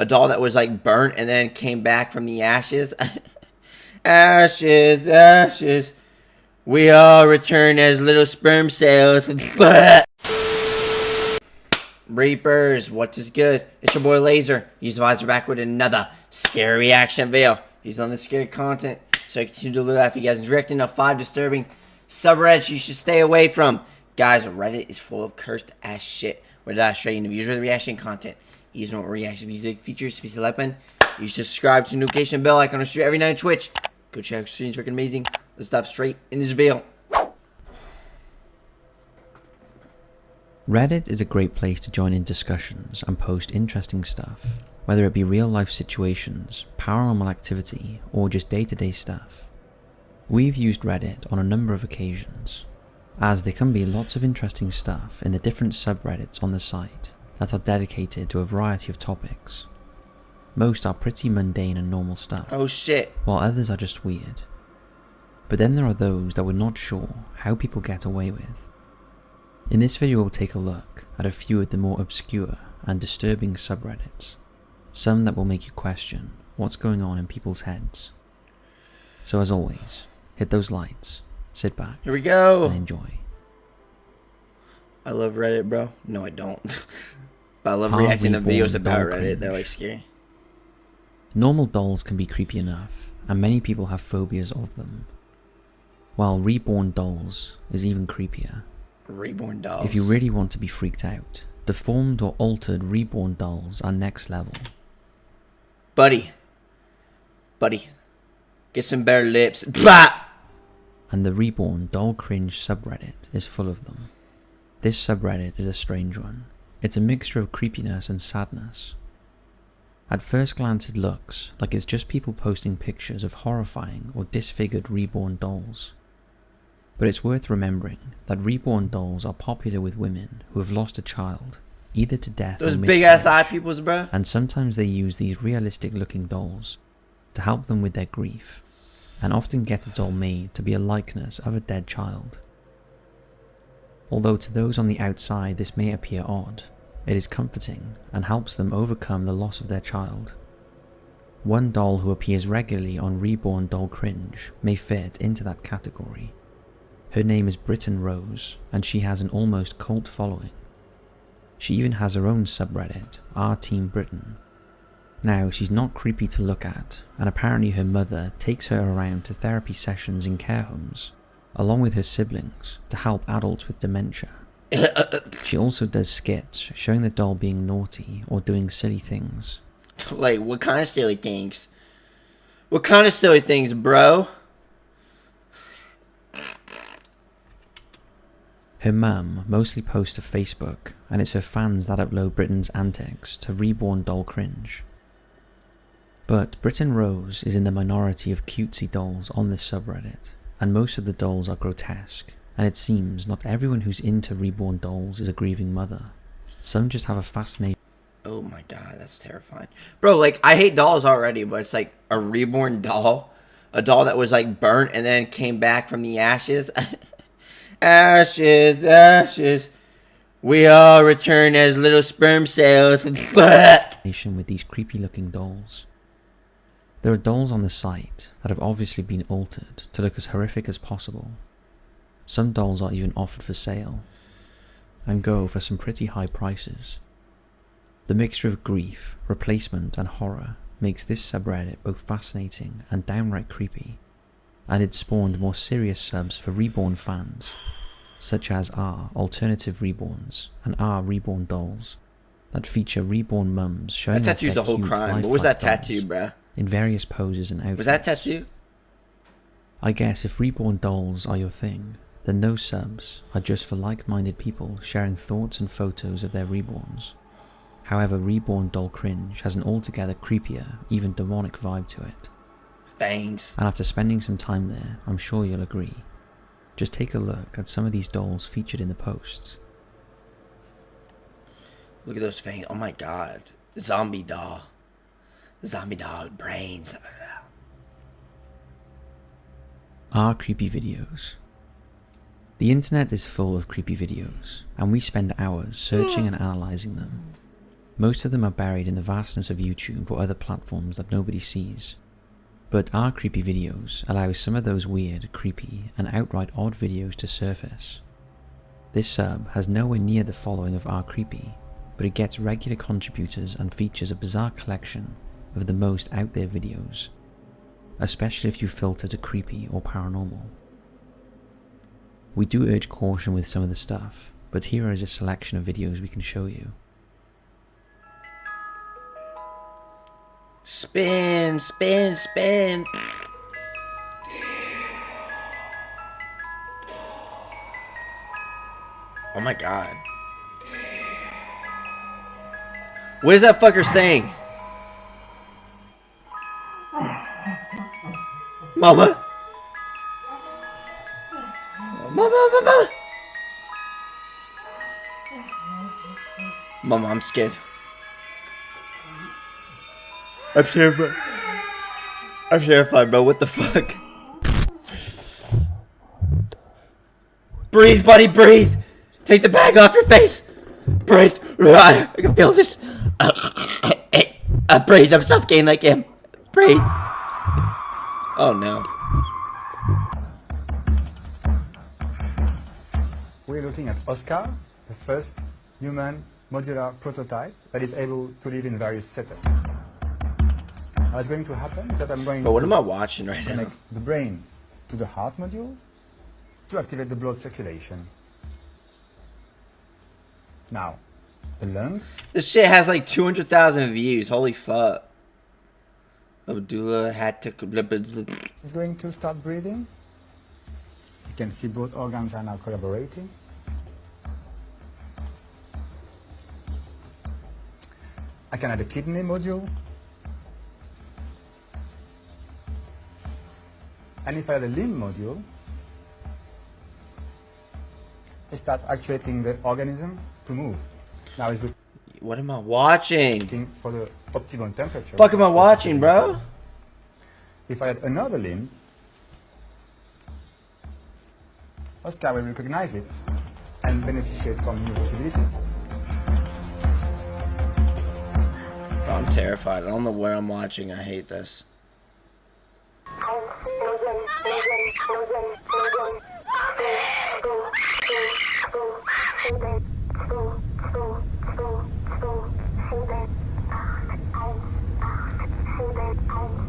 a doll that was like burnt and then came back from the ashes. Ashes, ashes, we all return as little sperm cells. Reapers, what is good? It's your boy Laser. He's back with another scary reaction video. He's on the scary content, so I continue to look at you guys reacting to 5 disturbing subreddits you should stay away from. Guys, Reddit is full of cursed ass shit. Whether I show you the usual reaction content, you know what reaction music features, species of weapon. You subscribe to the notification bell icon on the stream every night on Twitch. Go check out streams, freaking amazing. Let's dive straight in this video. Reddit is a great place to join in discussions and post interesting stuff, whether it be real life situations, paranormal activity, or just day-to-day stuff. We've used Reddit on a number of occasions, as there can be lots of interesting stuff in the different subreddits on the site that are dedicated to a variety of topics. Most are pretty mundane and normal stuff, Oh shit. while others are just weird. But then there are those that we're not sure how people get away with. In this video we'll take a look at a few of the more obscure and disturbing subreddits, some that will make you question what's going on in people's heads. So as always, hit those lights, sit back, Here we go. and enjoy. I love Reddit, bro. No, I don't. But I love Our reacting to videos reborn about doll Reddit. They're cringe. like scary. Normal dolls can be creepy enough, and many people have phobias of them, while reborn dolls is even creepier. Reborn dolls. If you really want to be freaked out, deformed or altered reborn dolls are next level. Buddy, get some better lips. Bah! And the reborn doll cringe subreddit is full of them. This subreddit is a strange one. It's a mixture of creepiness and sadness. At first glance it looks like it's just people posting pictures of horrifying or disfigured reborn dolls. But it's worth remembering that reborn dolls are popular with women who have lost a child, either to death Those or big ass eye miscarriage. peoples, bro. And sometimes they use these realistic looking dolls to help them with their grief, and often get a doll made to be a likeness of a dead child. Although to those on the outside this may appear odd, it is comforting and helps them overcome the loss of their child. One doll who appears regularly on Reborn Doll Cringe may fit into that category. Her name is Britain Rose, and she has an almost cult following. She even has her own subreddit, R Team Britain. Now, she's not creepy to look at, and apparently her mother takes her around to therapy sessions in care homes, along with her siblings, to help adults with dementia. She also does skits showing the doll being naughty or doing silly things. Like, what kind of silly things? What kind of silly things, bro? Her mum mostly posts to Facebook, and it's her fans that upload Britain's antics to Reborn Doll Cringe. But Britain Rose is in the minority of cutesy dolls on this subreddit, and most of the dolls are grotesque, and it seems not everyone who's into reborn dolls is a grieving mother. Some just have a fascination. Oh my god, that's terrifying. Bro, like, I hate dolls already, but it's like a reborn doll. A doll that was like burnt and then came back from the ashes. Ashes, ashes, we all return as little sperm cells. With these creepy looking dolls. There are dolls on the site that have obviously been altered to look as horrific as possible. Some dolls are even offered for sale, and go for some pretty high prices. The mixture of grief, replacement and horror makes this subreddit both fascinating and downright creepy, and it spawned more serious subs for reborn fans, such as R Alternative Reborns and R Reborn Dolls, that feature reborn mums showing That off tattoo's their a whole cute crime. What was that lifelike tattoo, dolls bruh? in various poses and outfits. Was that tattoo? I guess if reborn dolls are your thing, then those subs are just for like-minded people sharing thoughts and photos of their reborns. However, Reborn Doll Cringe has an altogether creepier, even demonic vibe to it. Fangs. And after spending some time there, I'm sure you'll agree. Just take a look at some of these dolls featured in the posts. Look at those fangs. Oh my god. Zombie doll. Zombie doll with brains. Are creepy videos. The internet is full of creepy videos, and we spend hours searching and analysing them. Most of them are buried in the vastness of YouTube or other platforms that nobody sees. But 𝐴𝐻 videos allow some of those weird, creepy, and outright odd videos to surface. This sub has nowhere near the following of 𝐴𝐻, but it gets regular contributors and features a bizarre collection of the most out there videos, especially if you filter to creepy or paranormal. We do urge caution with some of the stuff, but here is a selection of videos we can show you. Spin, spin, spin. Oh my god. What is that fucker saying? Mama? Mama. Mama, I'm scared. I'm terrified, bro. What the fuck? Breathe, buddy, breathe. Take the bag off your face. Breathe. I can feel this. Breathe. I'm suffocating like him. Breathe. Oh no. We're looking at Oscar, the first human modular prototype that is able to live in various setups. What's going to happen is that I'm going But what to am I watching right now? connect the brain to the heart module to activate the blood circulation. Now, the lung This shit has like 200,000 views. Holy fuck. Abdullah had to. is going to start breathing. You can see both organs are now collaborating. I can add a kidney module. And if I add a limb module, I start actuating the organism to move. Now it's What am I watching? looking for the optimal temperature. Fuck am I watching, bro? If I add another limb, Oscar will recognize it and beneficiate from new possibilities. Bro, I'm terrified. I don't know what I'm watching. I hate this.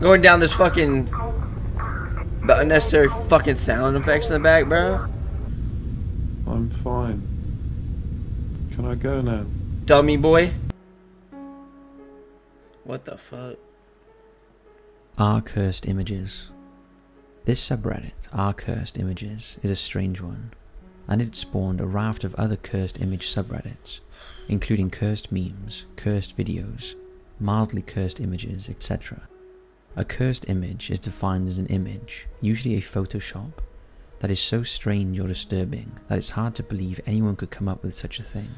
Going down this fucking the unnecessary fucking sound effects in the back, bro. I'm fine. Can I go now? Dummy boy. What the fuck? 𝐴𝐻 images. This subreddit, 𝐴𝐻 images, is a strange one, and it spawned a raft of other cursed image subreddits, including cursed memes, cursed videos, mildly cursed images, etc. A cursed image is defined as an image, usually a Photoshop, that is so strange or disturbing that it's hard to believe anyone could come up with such a thing.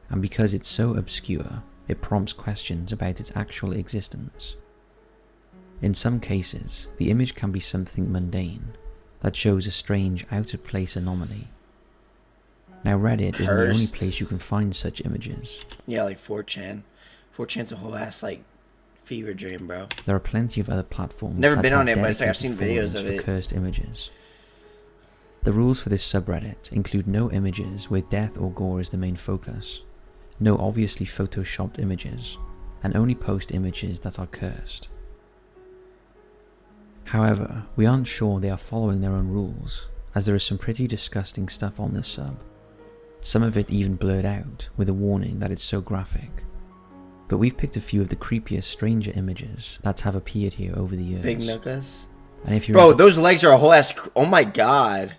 And because it's so obscure, it prompts questions about its actual existence. In some cases, the image can be something mundane, that shows a strange out-of-place anomaly. Now Reddit isn't the only place you can find such images. Yeah, like 4chan. 4chan's a whole ass like fever dream, bro. There are plenty of other platforms. Never that been on have it, but it's like I've dedicated seen videos forums of for it. cursed images. The rules for this subreddit include no images where death or gore is the main focus, no obviously photoshopped images, and only post images that are cursed. However, we aren't sure they are following their own rules, as there is some pretty disgusting stuff on this sub. Some of it even blurred out, with a warning that it's so graphic. But we've picked a few of the creepiest, stranger images that have appeared here over the years. Big knuckles. And if you're Bro, those legs are a whole ass. Oh my god.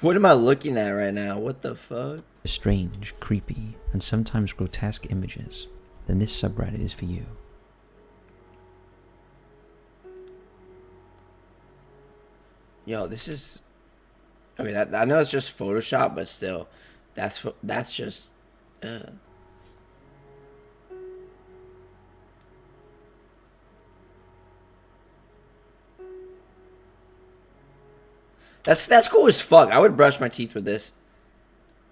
What am I looking at right now? What the fuck? strange, creepy, and sometimes grotesque images, then this subreddit is for you. Yo, this is... Okay, that I know it's just Photoshop, but still, that's just... That's cool as fuck. I would brush my teeth with this.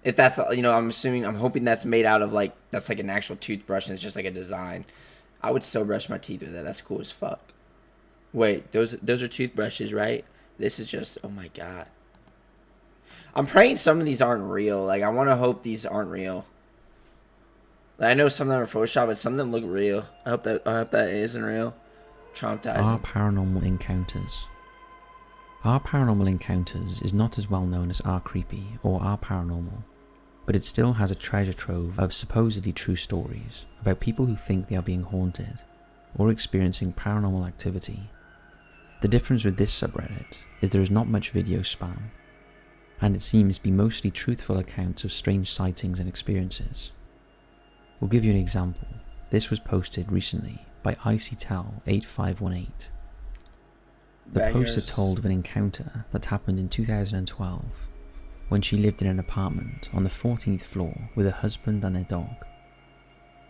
If that's, you know, I'm hoping that's made out of like, that's like an actual toothbrush and it's just like a design. I would still brush my teeth with that. That's cool as fuck. Wait, those are toothbrushes, right? This is just, oh my god. I'm praying some of these aren't real. Like, I want to hope these aren't real. Like, I know some of them are Photoshop, but some of them look real. I hope that isn't real. Traumatizing. Our Paranormal Encounters. Our Paranormal Encounters is not as well known as Our Creepy or Our Paranormal, but it still has a treasure trove of supposedly true stories about people who think they are being haunted or experiencing paranormal activity. The difference with this subreddit is there is not much video spam, and it seems to be mostly truthful accounts of strange sightings and experiences. We'll give you an example. This was posted recently by ICTAL8518. The poster told of an encounter that happened in 2012 when she lived in an apartment on the 14th floor with her husband and their dog.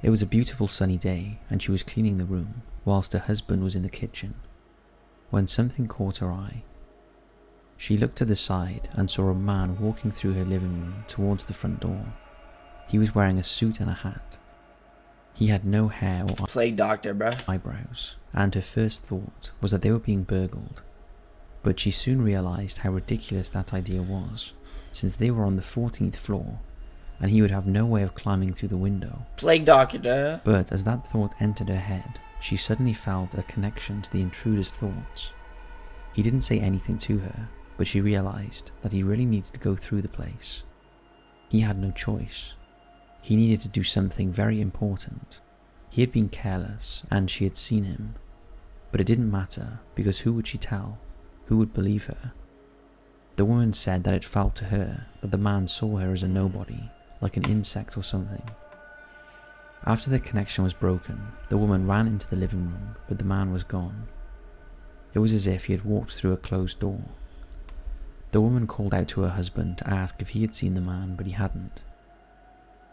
It was a beautiful sunny day and she was cleaning the room whilst her husband was in the kitchen when something caught her eye. She looked to the side and saw a man walking through her living room towards the front door. He was wearing a suit and a hat. He had no hair or Plague doctor, bruh. eyebrows, and her first thought was that they were being burgled. But she soon realised how ridiculous that idea was, since they were on the 14th floor, and he would have no way of climbing through the window. Plague doctor. But as that thought entered her head, she suddenly felt a connection to the intruder's thoughts. He didn't say anything to her, but she realised that he really needed to go through the place. He had no choice. He needed to do something very important. He had been careless, and she had seen him. But it didn't matter, because who would she tell? Who would believe her? The woman said that it felt to her that the man saw her as a nobody, like an insect or something. After the connection was broken, the woman ran into the living room, but the man was gone. It was as if he had walked through a closed door. The woman called out to her husband to ask if he had seen the man, but he hadn't.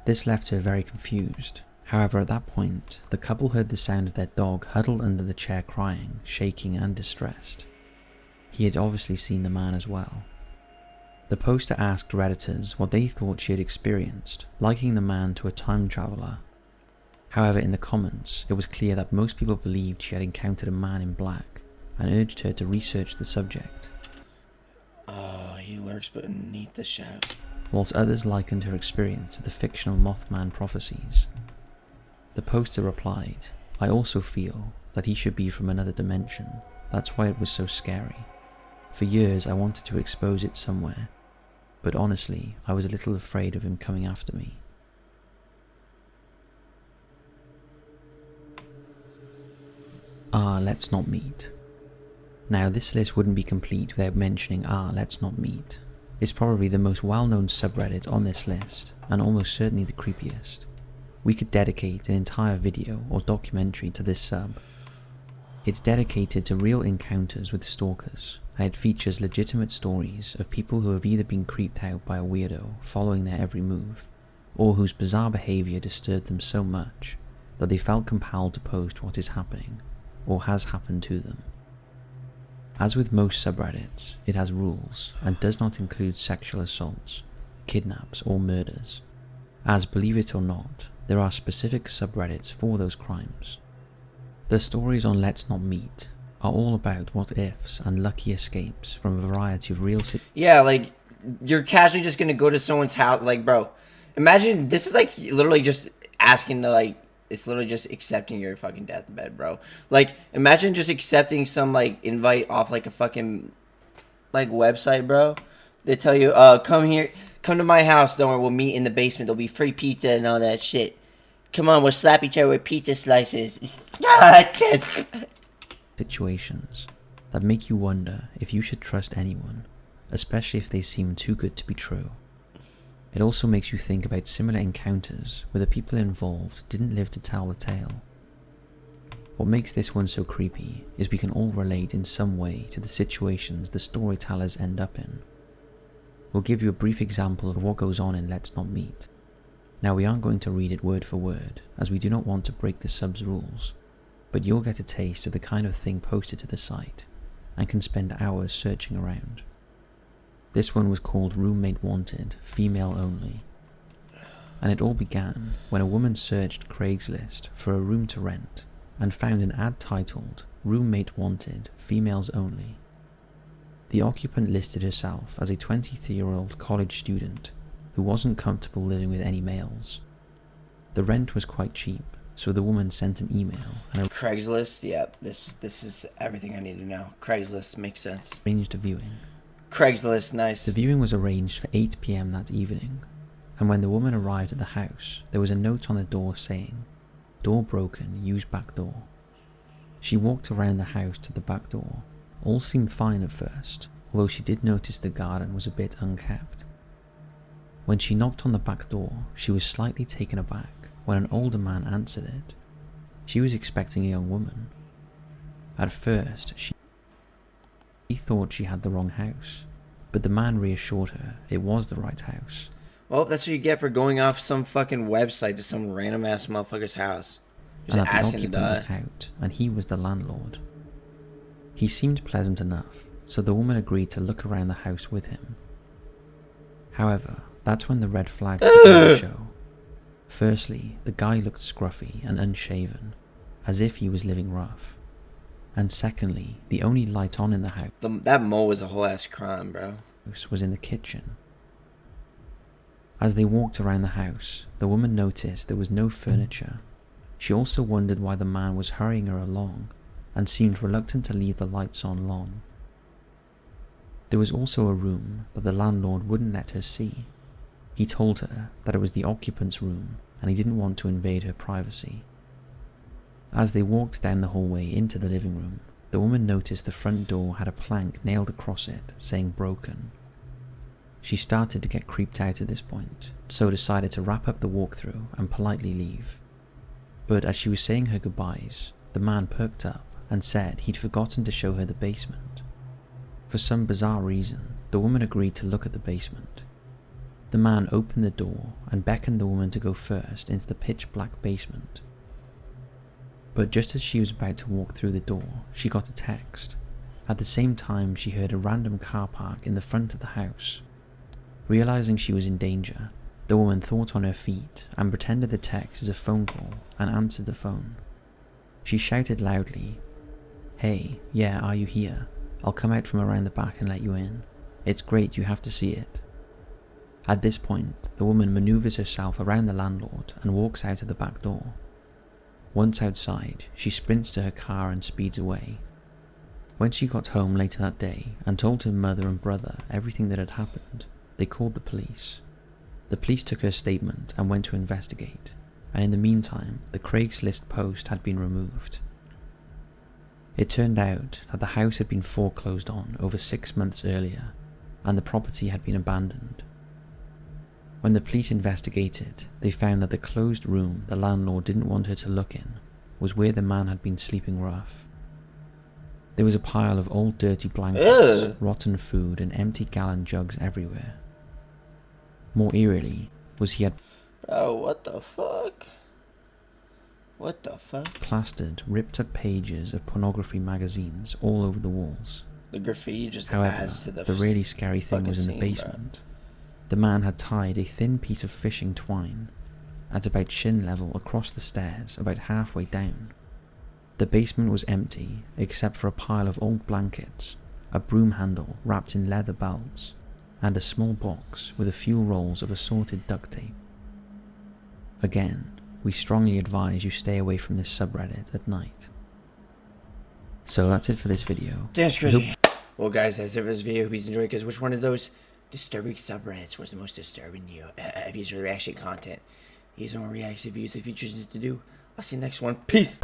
This left her very confused. However, at that point, the couple heard the sound of their dog huddled under the chair crying, shaking and distressed. He had obviously seen the man as well. The poster asked Redditors what they thought she had experienced, liking the man to a time traveller. However, in the comments, it was clear that most people believed she had encountered a man in black, and urged her to research the subject. Oh, he lurks beneath the shadows. Whilst others likened her experience to the fictional Mothman prophecies. The poster replied, "I also feel that he should be from another dimension. That's why it was so scary. For years I wanted to expose it somewhere, but honestly, I was a little afraid of him coming after me." Let's Not Meet. Now, this list wouldn't be complete without mentioning Let's Not Meet. It's probably the most well-known subreddit on this list, and almost certainly the creepiest. We could dedicate an entire video or documentary to this sub. It's dedicated to real encounters with stalkers, and it features legitimate stories of people who have either been creeped out by a weirdo following their every move, or whose bizarre behaviour disturbed them so much that they felt compelled to post what is happening, or has happened to them. As with most subreddits, it has rules, and does not include sexual assaults, kidnaps or murders, as, believe it or not, there are specific subreddits for those crimes. The stories on Let's Not Meet are all about what ifs and lucky escapes from a variety of real situations. Yeah, like, you're casually just gonna go to someone's house, like, bro, imagine, this is like literally just asking to, like, it's literally just accepting your fucking deathbed, bro. Like, imagine just accepting some, like, invite off, like, a fucking, like, website, bro. They tell you, come here, come to my house, don't worry, we'll meet in the basement, there'll be free pizza and all that shit. Come on, we'll slap each other with pizza slices. Situations that make you wonder if you should trust anyone, especially if they seem too good to be true. It also makes you think about similar encounters where the people involved didn't live to tell the tale. What makes this one so creepy is we can all relate in some way to the situations the storytellers end up in. We'll give you a brief example of what goes on in Let's Not Meet. Now, we aren't going to read it word for word, as we do not want to break the sub's rules, but you'll get a taste of the kind of thing posted to the site, and can spend hours searching around. This one was called Roommate Wanted, Female Only, And it all began when a woman searched Craigslist for a room to rent and found an ad titled "Roommate Wanted, Females Only." The occupant listed herself as a 23-year-old college student who wasn't comfortable living with any males. The rent was quite cheap, so the woman sent an email and Craigslist, yep, this is everything I need to know. Craigslist makes sense. arranged a viewing. Craigslist, nice. The viewing was arranged for 8 p.m. that evening, and when the woman arrived at the house, there was a note on the door saying, "Door broken, use back door." She walked around the house to the back door. All seemed fine at first, although she did notice the garden was a bit unkept. When she knocked on the back door, she was slightly taken aback when an older man answered it. She was expecting a young woman. At first, she thought she had the wrong house, but the man reassured her it was the right house. Well, that's what you get for going off some fucking website to some random ass motherfucker's house. Just And that the asking to occupant die. was out, and he was the landlord. He seemed pleasant enough, so the woman agreed to look around the house with him. However, that's when the red flags began to show. Firstly, the guy looked scruffy and unshaven, as if he was living rough. And secondly, the only light on in the house That mole was a whole ass crime, bro. was in the kitchen. As they walked around the house, the woman noticed there was no furniture. She also wondered why the man was hurrying her along and seemed reluctant to leave the lights on long. There was also a room that the landlord wouldn't let her see. He told her that it was the occupant's room and he didn't want to invade her privacy. As they walked down the hallway into the living room, the woman noticed the front door had a plank nailed across it saying "broken." She started to get creeped out at this point, so decided to wrap up the walkthrough and politely leave. But as she was saying her goodbyes, the man perked up and said he'd forgotten to show her the basement. For some bizarre reason, the woman agreed to look at the basement. The man opened the door and beckoned the woman to go first into the pitch-black basement. But just as she was about to walk through the door, she got a text. At the same time, she heard a random car park in the front of the house. Realizing she was in danger, the woman thought on her feet and pretended the text as a phone call and answered the phone. She shouted loudly, "Hey, yeah, are you here? I'll come out from around the back and let you in. It's great, you have to see it." At this point, the woman maneuvers herself around the landlord and walks out of the back door. Once outside, she sprints to her car and speeds away. When she got home later that day and told her mother and brother everything that had happened, they called the police. The police took her statement and went to investigate, and in the meantime, the Craigslist post had been removed. It turned out that the house had been foreclosed on over 6 months earlier, and the property had been abandoned. When the police investigated, they found that the closed room the landlord didn't want her to look in was where the man had been sleeping rough. There was a pile of old dirty blankets, rotten food, and empty gallon jugs everywhere. More eerily was he had Bro, what the fuck? What the fuck? plastered, ripped up pages of pornography magazines all over the walls. The graffiti just However, adds to the really scary thing was in the scene, basement. The man had tied a thin piece of fishing twine at about shin level across the stairs about halfway down. The basement was empty except for a pile of old blankets, a broom handle wrapped in leather belts, and a small box with a few rolls of assorted duct tape. Again, we strongly advise you stay away from this subreddit at night. So that's it for this video. Damn, crazy. Well, guys, that's it for this video. Hope you enjoyed, because which one of those disturbing subreddits was the most disturbing to you? If you enjoy reaction content, here's more reaction views the features to do. I'll see you next one. Peace.